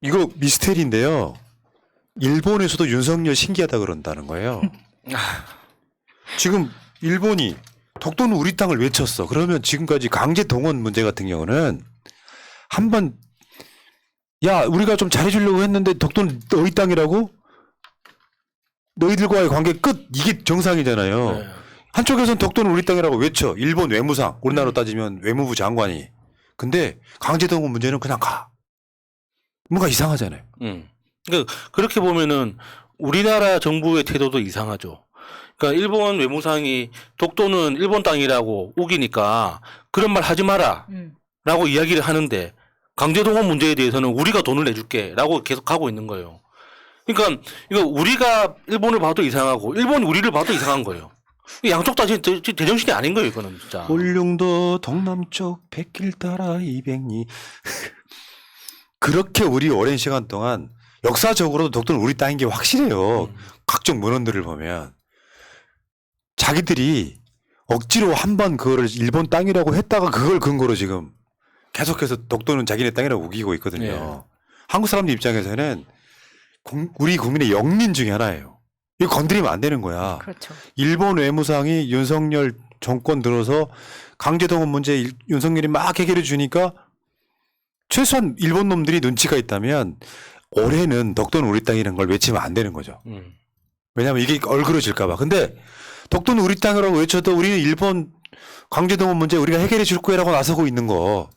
이거 미스테리인데요. 일본에서도 윤석열 신기하다 그런다는 거예요. 지금 일본이 독도는 우리 땅을 외쳤어. 그러면 지금까지 강제 동원 문제 같은 경우는 한번 야 우리가 좀 잘해주려고 했는데 독도는 너희 땅이라고? 너희들과의 관계 끝 이게 정상이잖아요. 네. 한쪽에서는 독도는 우리 땅이라고 외쳐. 일본 외무상 우리나라로 따지면 외무부 장관이. 근데 강제 동원 문제는 그냥 가. 뭔가 이상하잖아요. 그러니까 그렇게 보면은 우리나라 정부의 태도도 이상하죠. 그러니까 일본 외무상이 독도는 일본 땅이라고 우기니까 그런 말 하지 마라 라고 이야기를 하는데 강제동원 문제에 대해서는 우리가 돈을 내줄게 라고 계속 가고 있는 거예요. 그러니까 이거 우리가 일본을 봐도 이상하고 일본이 우리를 봐도 이상한 거예요. 양쪽 다 지금 제정신이 아닌 거예요. 이거는 진짜. 울릉도 동남쪽 백길 따라 200리 그렇게 우리 오랜 시간 동안 역사적으로도 독도는 우리 땅인 게 확실해요. 각종 문헌들을 보면 자기들이 억지로 한번 그거를 일본 땅이라고 했다가 그걸 근거로 지금 계속해서 독도는 자기네 땅이라고 우기고 있거든요. 네. 한국 사람들 입장에서는 우리 국민의 영민 중에 하나예요. 이거 건드리면 안 되는 거야. 그렇죠. 일본 외무상이 윤석열 정권 들어서 강제동원 문제 윤석열이 막 해결해 주니까 최소한 일본 놈들이 눈치가 있다면 올해는 독도는 우리 땅이라는 걸 외치면 안 되는 거죠. 왜냐하면 이게 얼그러질까 봐. 근데 독도는 우리 땅이라고 외쳐도 우리는 일본 강제동원 문제 우리가 해결해 줄 거라고 나서고 있는 거.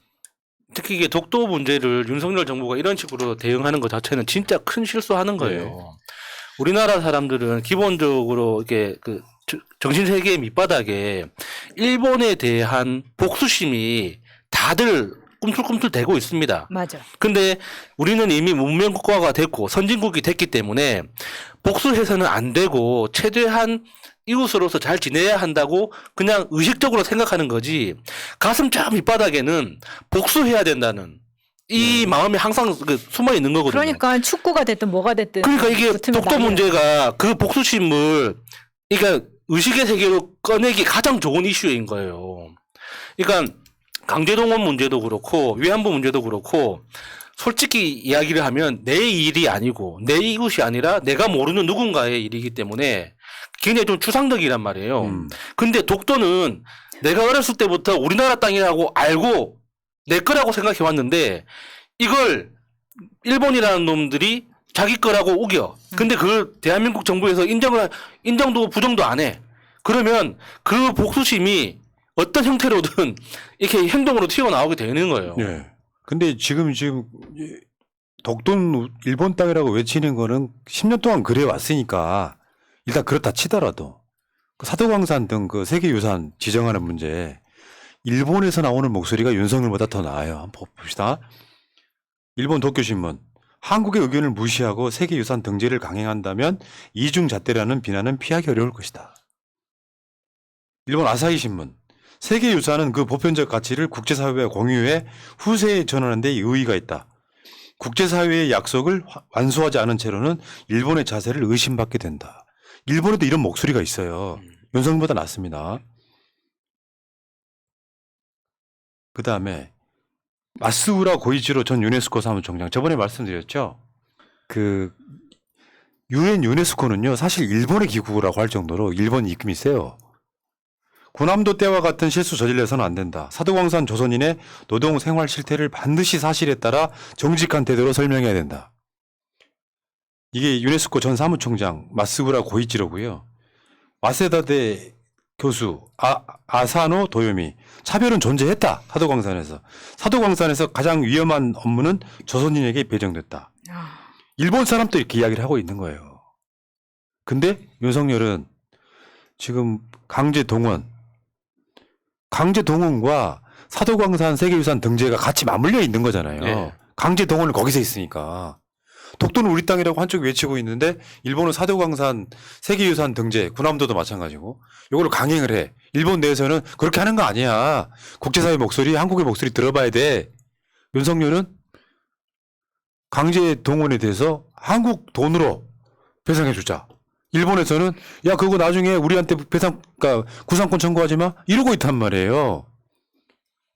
특히 이게 독도 문제를 윤석열 정부가 이런 식으로 대응하는 것 자체는 진짜 큰 실수하는 거예요. 네. 우리나라 사람들은 기본적으로 이렇게 그 정신 세계의 밑바닥에 일본에 대한 복수심이 다들 꿈틀꿈틀 대고 있습니다. 맞아. 근데 우리는 이미 문명 국가가 됐고 선진국이 됐기 때문에 복수해서는 안 되고 최대한 이웃으로서 잘 지내야 한다고 그냥 의식적으로 생각하는 거지 가슴 저 밑바닥에는 복수해야 된다는 이 마음이 항상 숨어 있는 거거든요. 그러니까 축구가 됐든 뭐가 됐든. 그러니까 이게 붙으면 독도 난리야. 문제가 그 복수심을 그러니까 의식의 세계로 꺼내기 가장 좋은 이슈인 거예요. 그러니까 강제동원 문제도 그렇고 위안부 문제도 그렇고 솔직히 이야기를 하면 내 일이 아니고 내 이웃이 아니라 내가 모르는 누군가의 일이기 때문에 굉장히 좀 추상적이란 말이에요. 근데 독도는 내가 어렸을 때부터 우리나라 땅이라고 알고 내 거라고 생각해 왔는데 이걸 일본이라는 놈들이 자기 거라고 우겨. 근데 그걸 대한민국 정부에서 인정도 부정도 안 해. 그러면 그 복수심이 어떤 형태로든 이렇게 행동으로 튀어나오게 되는 거예요. 예. 근데 지금 독도는 일본 땅이라고 외치는 거는 10년 동안 그래 왔으니까 일단 그렇다 치더라도 그 사도광산 등 그 세계유산 지정하는 문제 일본에서 나오는 목소리가 윤석열보다 더 나아요. 한번 봅시다. 일본 도쿄신문 한국의 의견을 무시하고 세계유산 등재를 강행한다면 이중잣대라는 비난은 피하기 어려울 것이다. 일본 아사히신문 세계유산은 그 보편적 가치를 국제사회와 공유해 후세에 전하는 데 의의가 있다. 국제사회의 약속을 완수하지 않은 채로는 일본의 자세를 의심받게 된다. 일본에도 이런 목소리가 있어요. 윤석열보다 낫습니다. 그 다음에 마스우라 고이치로 전 유네스코 사무총장 저번에 말씀드렸죠. 그 유엔 유네스코는요 사실 일본의 기구라고 할 정도로 일본 입김이 세요. 군함도 때와 같은 실수 저질러서는 안 된다. 사도광산 조선인의 노동 생활 실태를 반드시 사실에 따라 정직한 태도로 설명해야 된다. 이게 유네스코 전 사무총장 마스우라 고이치로고요. 와세다대 교수 아사노 도요미 차별은 존재했다. 사도광산에서 가장 위험한 업무는 조선인에게 배정됐다. 일본 사람도 이렇게 이야기를 하고 있는 거예요. 근데 윤석열은 지금 강제동원과 사도광산 세계유산 등재가 같이 맞물려 있는 거잖아요. 네. 강제동원을 거기서 했으니까. 독도는 우리 땅이라고 한쪽이 외치고 있는데 일본은 사도광산 세계유산 등재 군함도도 마찬가지고 이걸 강행을 해. 일본 내에서는 그렇게 하는 거 아니야. 국제사회 목소리 한국의 목소리 들어봐야 돼. 윤석열은 강제동원에 대해서 한국 돈으로 배상해 주자. 일본에서는 야 그거 나중에 우리한테 그러니까 구상권 청구하지 마 이러고 있단 말이에요.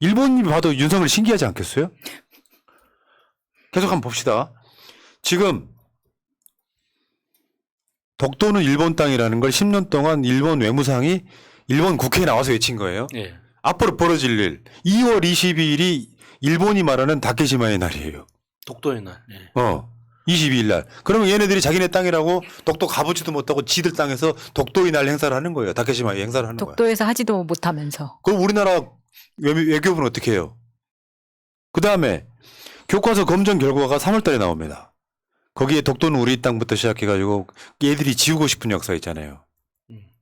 일본이 봐도 윤석열 신기하지 않겠어요? 계속 한번 봅시다. 지금 독도는 일본 땅이라는 걸 10년 동안 일본 외무상이 일본 국회에 나와서 외친 거예요. 예. 앞으로 벌어질 일 2월 22일이 일본이 말하는 다케시마의 날이에요. 독도의 날. 예. 22일 날. 그러면 얘네들이 자기네 땅이라고 독도 가보지도 못하고 지들 땅에서 독도의 날 행사를 하는 거예요. 다케시마의 행사를 하는 거예요. 독도에서 하지도 못하면서. 그럼 우리나라 외교부는 어떻게 해요? 그 다음에 교과서 검정 결과가 3월 달에 나옵니다. 거기에 독도는 우리 땅부터 시작해가지고 얘들이 지우고 싶은 역사 있잖아요.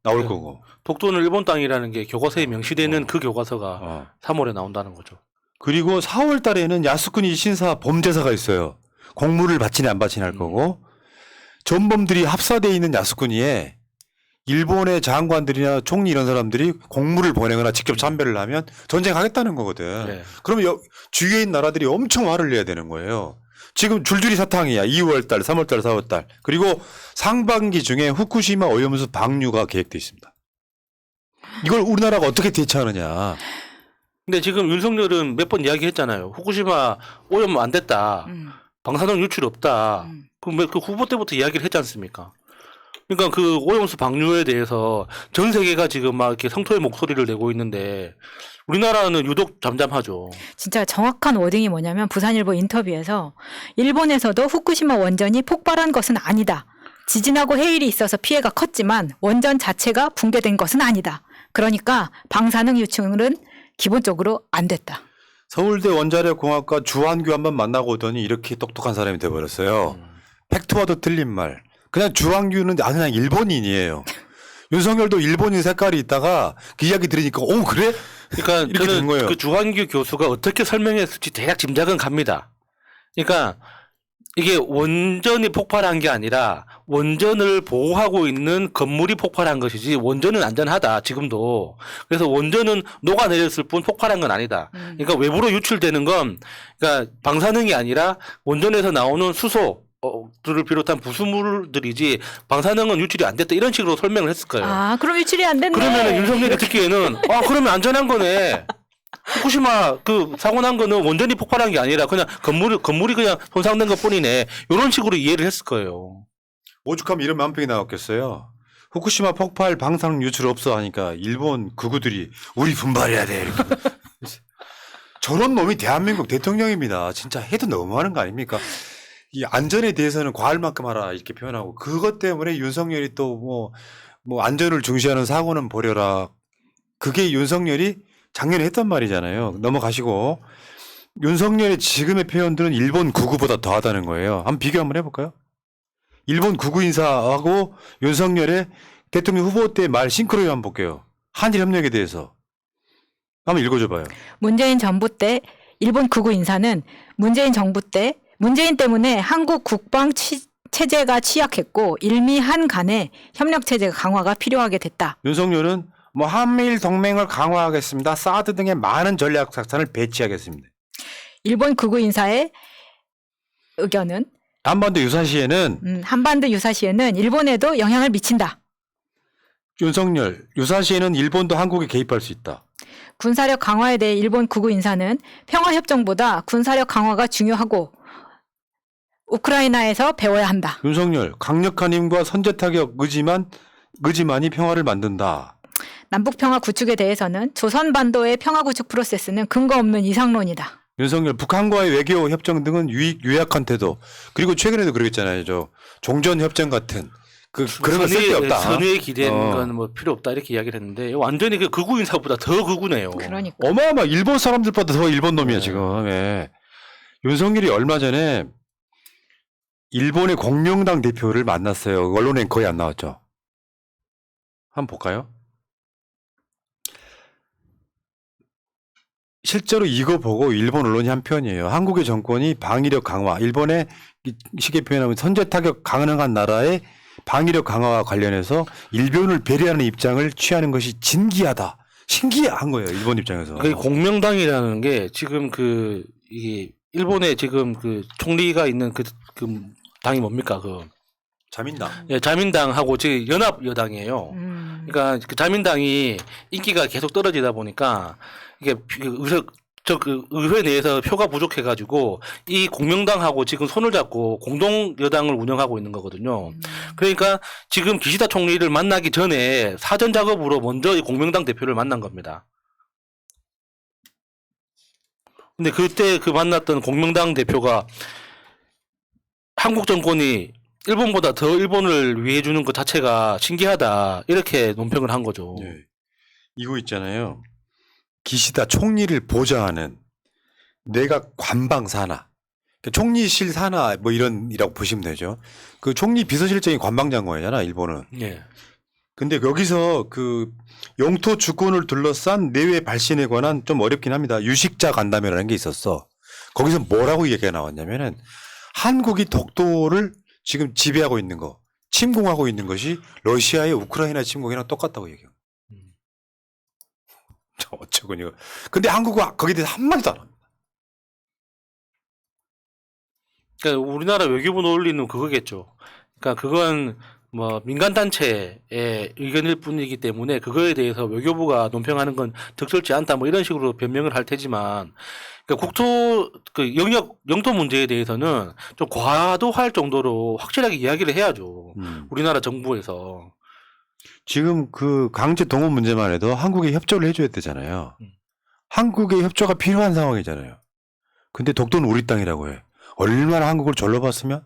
나올 네. 거고. 독도는 일본 땅이라는 게 교과서에 명시되는 그 교과서가 3월에 나온다는 거죠. 그리고 4월 달에는 야스쿠니 신사 범죄사가 있어요. 공물을 바치냐 안 바치냐 할 거고. 전범들이 합사되어 있는 야스쿠니에 일본의 장관들이나 총리 이런 사람들이 공물을 보내거나 직접 참배를 하면 전쟁하겠다는 거거든. 네. 그러면 주위에 있는 나라들이 엄청 화를 내야 되는 거예요. 지금 줄줄이 사탕이야. 2월 달, 3월 달, 4월 달. 그리고 상반기 중에 후쿠시마 오염수 방류가 계획돼 있습니다. 이걸 우리나라가 어떻게 대처하느냐. 근데 지금 윤석열은 몇 번 이야기했잖아요. 후쿠시마 오염 안 됐다. 방사능 유출 없다. 그 후보 때부터 이야기를 했지 않습니까? 그러니까 그 오염수 방류에 대해서 전 세계가 지금 막 이렇게 성토의 목소리를 내고 있는데 우리나라는 유독 잠잠하죠. 진짜 정확한 워딩이 뭐냐면 부산일보 인터뷰에서 일본에서도 후쿠시마 원전이 폭발한 것은 아니다. 지진하고 해일이 있어서 피해가 컸지만 원전 자체가 붕괴된 것은 아니다. 그러니까 방사능 유출은 기본적으로 안 됐다. 서울대 원자력공학과 주한규 한번 만나고 오더니 이렇게 똑똑한 사람이 돼버렸어요. 팩트와도 틀린 말. 그냥 주한규는 그냥 일본인이에요. 윤석열도 일본인 색깔이 있다가 그 이야기 들으니까 그래? 그러니까 이렇게 된 거예요. 저는 그 주한규 교수가 어떻게 설명했을지 대략 짐작은 갑니다. 그러니까 이게 원전이 폭발한 게 아니라 원전을 보호하고 있는 건물이 폭발한 것이지 원전은 안전하다 지금도. 그래서 원전은 녹아내렸을 뿐 폭발한 건 아니다. 그러니까 외부로 유출되는 건 그러니까 방사능이 아니라 원전에서 나오는 수소들을 비롯한 부수물들이지 방사능은 유출이 안 됐다 이런 식으로 설명을 했을 거예요. 아, 그럼 유출이 안 됐네. 그러면 윤석열이 듣기에는 그러면 안전한 거네. 후쿠시마 그 사고 난 거는 원전이 폭발한 게 아니라 그냥 건물이 그냥 손상된 것 뿐이네. 이런 식으로 이해를 했을 거예요. 오죽하면 이런 만평이 나왔겠어요. 후쿠시마 폭발 방사능 유출 없어 하니까 일본 극우들이 우리 분발해야 돼. 이렇게. 저런 놈이 대한민국 대통령입니다. 진짜 해도 너무하는 거 아닙니까? 이 안전에 대해서는 과할 만큼 하라 이렇게 표현하고 그것 때문에 윤석열이 또 뭐 안전을 중시하는 사고는 버려라. 그게 윤석열이 작년에 했단 말이잖아요. 넘어가시고 윤석열의 지금의 표현들은 일본 극우보다 더하다는 거예요. 한번 비교 한번 해볼까요? 일본 극우 인사하고 윤석열의 대통령 후보 때 말 싱크로율 한번 볼게요. 한일 협력에 대해서 한번 읽어줘봐요. 문재인 정부 때 일본 극우 인사는 문재인 정부 때 문재인 때문에 한국 국방 체제가 취약했고 일미 한 간의 협력 체제가 강화가 필요하게 됐다. 윤석열은 한미일 동맹을 강화하겠습니다. 사드 등의 많은 전략 작전을 배치하겠습니다. 일본 극우 인사의 의견은 한반도 유사시에는 한반도 유사시에는 일본에도 영향을 미친다. 윤석열 유사시에는 일본도 한국에 개입할 수 있다. 군사력 강화에 대해 일본 극우 인사는 평화협정보다 군사력 강화가 중요하고 우크라이나에서 배워야 한다. 윤석열 강력한 힘과 선제타격 의지만이 평화를 만든다. 남북평화 구축에 대해서는 조선반도의 평화 구축 프로세스는 근거 없는 이상론이다. 윤석열 북한과의 외교 협정 등은 유약한 태도. 그리고 최근에도 그러겠잖아요. 종전 협정 같은 그런 거 쓸데없다. 선의에 기댄 건 뭐 필요 없다 이렇게 이야기를 했는데 완전히 그 극우 인사보다 더 극우네요. 그러니까. 어마어마 일본 사람들보다 더 일본 놈이야 지금. 예. 윤석열이 얼마 전에 일본의 공명당 대표를 만났어요. 언론엔 거의 안 나왔죠. 한번 볼까요? 실제로 이거 보고 일본 언론이 한 편이에요. 한국의 정권이 방위력 강화, 일본의 쉽게 표현하면 선제 타격 가능한 나라의 방위력 강화와 관련해서 일본을 배려하는 입장을 취하는 것이 진기하다. 신기한 거예요. 일본 입장에서. 그 공명당이라는 게 지금 이게 일본에 지금 그 총리가 있는 그 당이 뭡니까 자민당. 예, 자민당하고 지금 연합 여당이에요. 그러니까 그 자민당이 인기가 계속 떨어지다 보니까 이게 저 그 의회 내에서 표가 부족해가지고 이 공명당하고 지금 손을 잡고 공동 여당을 운영하고 있는 거거든요. 그러니까 지금 기시다 총리를 만나기 전에 사전 작업으로 먼저 이 공명당 대표를 만난 겁니다. 근데 그때 그 만났던 공명당 대표가 한국 정권이 일본보다 더 일본을 위해 주는 것 자체가 신기하다 이렇게 논평을 한 거죠. 네. 이거 있잖아요. 기시다 총리를 보좌하는 내각 관방 산하, 그러니까 총리실 산하 뭐 이런이라고 보시면 되죠. 그 총리 비서실장이 관방장관이잖아, 일본은. 예. 근데 여기서 그 영토 주권을 둘러싼 내외 발신에 관한 좀 어렵긴 합니다. 유식자 간담회라는 게 있었어. 거기서 뭐라고 얘기가 나왔냐면은 한국이 독도를 지금 지배하고 있는 거, 침공하고 있는 것이 러시아의 우크라이나 침공이랑 똑같다고 얘기해요. 저 어쩌군 이거. 근데 한국은 거기에 대해서 한마디도 안 합니다. 그러니까 우리나라 외교부 논리는 그거겠죠. 그러니까 그건 뭐 민간 단체의 의견일 뿐이기 때문에 그거에 대해서 외교부가 논평하는 건 적절치 않다 뭐 이런 식으로 변명을 할 테지만 그러니까 국토 그 영토 문제에 대해서는 좀 과도할 정도로 확실하게 이야기를 해야죠. 우리나라 정부에서. 지금 그 강제 동원 문제만 해도 한국에 협조를 해줘야 되잖아요. 한국의 협조가 필요한 상황이잖아요. 근데 독도는 우리 땅이라고 해. 얼마나 한국을 졸라 봤으면?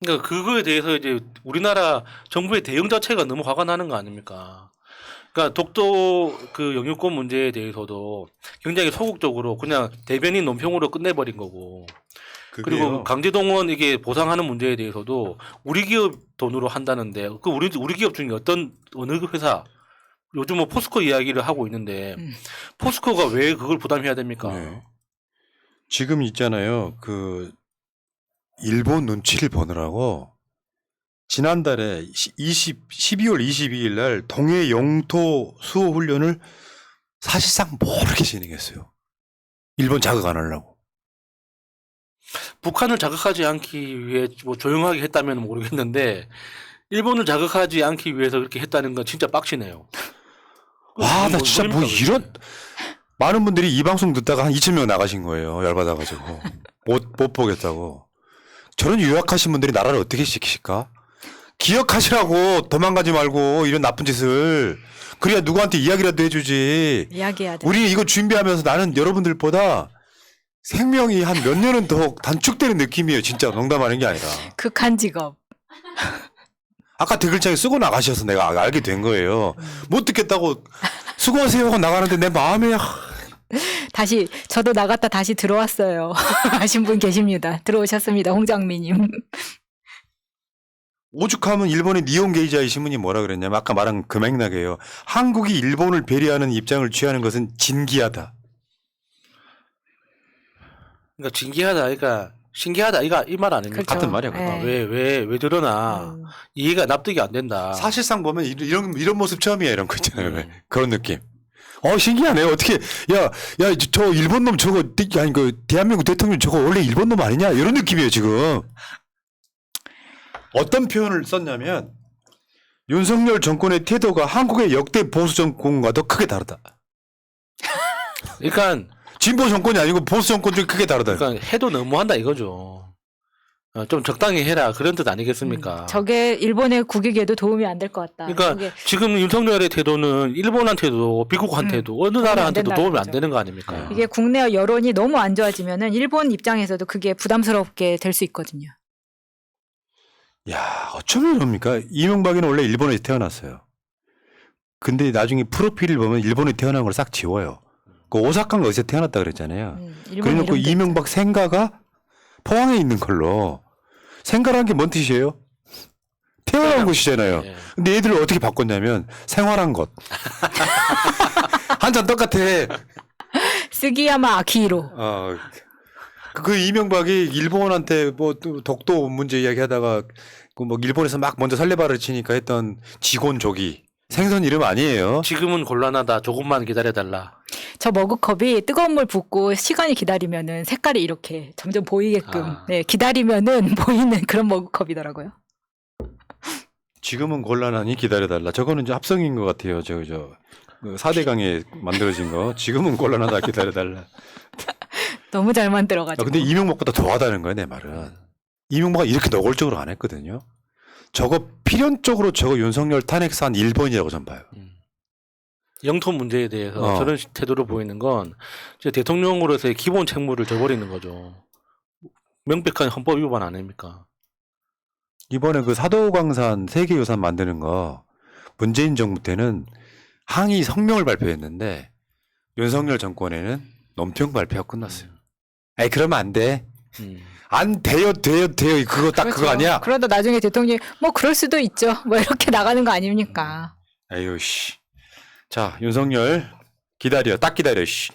그러니까 그거에 대해서 이제 우리나라 정부의 대응 자체가 너무 화가 나는 거 아닙니까? 그러니까 독도 그 영유권 문제에 대해서도 굉장히 소극적으로 그냥 대변인 논평으로 끝내버린 거고. 그리고 강제동원 이게 보상하는 문제에 대해서도 우리 기업 돈으로 한다는데 그 우리 기업 중에 어느 회사 요즘 뭐 포스코 이야기를 하고 있는데 포스코가 왜 그걸 부담해야 됩니까? 네. 지금 있잖아요. 그 일본 눈치를 보느라고 지난달에 12월 22일 날 동해 영토 수호 훈련을 사실상 모르게 진행했어요. 일본 자극 안 하려고. 북한을 자극하지 않기 위해 뭐 조용하게 했다면 모르겠는데 일본을 자극하지 않기 위해서 그렇게 했다는 건 진짜 빡치네요. 와, 나 진짜 뭐 그게? 이런 많은 분들이 이 방송 듣다가 한 2,000명 나가신 거예요. 열받아가지고 못 보겠다고. 저런 유약하신 분들이 나라를 어떻게 지키실까? 기억하시라고 도망가지 말고 이런 나쁜 짓을 그래야 누구한테 이야기라도 해주지. 이야기해야 돼. 우리 이거 준비하면서 나는 여러분들보다 생명이 한 몇 년은 더 단축되는 느낌이에요. 진짜 농담하는 게 아니라. 극한 직업. 아까 댓글창에 쓰고 나가셔서 내가 알게 된 거예요. 못 듣겠다고 수고하세요 하고 나가는데 내 마음에 다시 저도 나갔다 다시 들어왔어요. 하신 분 계십니다. 들어오셨습니다. 홍장미님. 오죽하면 일본의 니온 게이자이 신문이 뭐라 그랬냐면 아까 말한 그 맥락이에요. 한국이 일본을 배려하는 입장을 취하는 것은 진기하다. 그러니까 진기하다, 그러니까 신기하다, 이 말 아닙니까? 그렇죠. 같은 말이야. 그거. 네. 왜 저러나 이해가 납득이 안 된다. 사실상 보면 이런 모습 처음이야 이런 거 있잖아요. 왜? 그런 느낌. 신기하네. 어떻게 저 일본 놈 저거 아니 그 대한민국 대통령 저거 원래 일본 놈 아니냐 이런 느낌이에요 지금. 어떤 표현을 썼냐면 윤석열 정권의 태도가 한국의 역대 보수 정권과도 크게 다르다. 그러니까 진보 정권이 아니고 보수 정권 중에 크게 다르다. 그러니까 해도 너무한다 이거죠. 좀 적당히 해라 그런 뜻 아니겠습니까? 저게 일본의 국익에도 도움이 안 될 것 같다. 그러니까 저게 지금 윤석열의 태도는 일본한테도 미국한테도 어느 나라한테도 된다는 도움이 안 거죠. 되는 거 아닙니까? 이게 국내 여론이 너무 안 좋아지면은 일본 입장에서도 그게 부담스럽게 될 수 있거든요. 야, 어쩌면 이럽니까? 이명박이는 원래 일본에서 태어났어요. 근데 나중에 프로필을 보면 일본에 태어난 걸 싹 지워요. 그 오사카가 어디서 태어났다 그랬잖아요. 그래놓고 이명박 생가가 포항에 있는 걸로. 생가라는 게 뭔 뜻이에요? 태어난 곳이잖아요. 예. 근데 얘들을 어떻게 바꿨냐면 생활한 것. 한잔 똑같아. 스기야마 아키히로. 그 이명박이 일본한테 뭐 독도 문제 이야기하다가 그 뭐 일본에서 막 먼저 설레발을 치니까 했던 직원족이 생선 이름 아니에요. 지금은 곤란하다. 조금만 기다려달라. 저 머그컵이 뜨거운 물 붓고 시간이 기다리면은 색깔이 이렇게 점점 보이게끔 네, 기다리면은 보이는 그런 머그컵이더라고요. 지금은 곤란하니 기다려달라. 저거는 이제 합성인 것 같아요. 그 4대강에 만들어진 거 지금은 곤란하다 기다려달라. 너무 잘 만들어가지고. 근데 이명박보다 더하다는 거야 내 말은. 이명박은 이렇게 노골적으로 안 했거든요. 저거 필연적으로 저거 윤석열 탄핵 사안 1번이라고 전 봐요. 영토 문제에 대해서 저런 태도를 보이는 건 이제 대통령으로서의 기본 책무를 저버리는 거죠. 명백한 헌법 위반 아닙니까? 이번에 그 사도광산 세계유산 만드는 거 문재인 정부 때는 항의 성명을 발표했는데 윤석열 정권에는 논평 발표가 끝났어요. 아이 그러면 안 돼. 안 돼요. 그거 딱 그거 아니야. 그러다 나중에 대통령이 뭐 그럴 수도 있죠. 뭐 이렇게 나가는 거 아닙니까? 아유 씨. 자 윤석열 기다려. 딱 기다려 씨.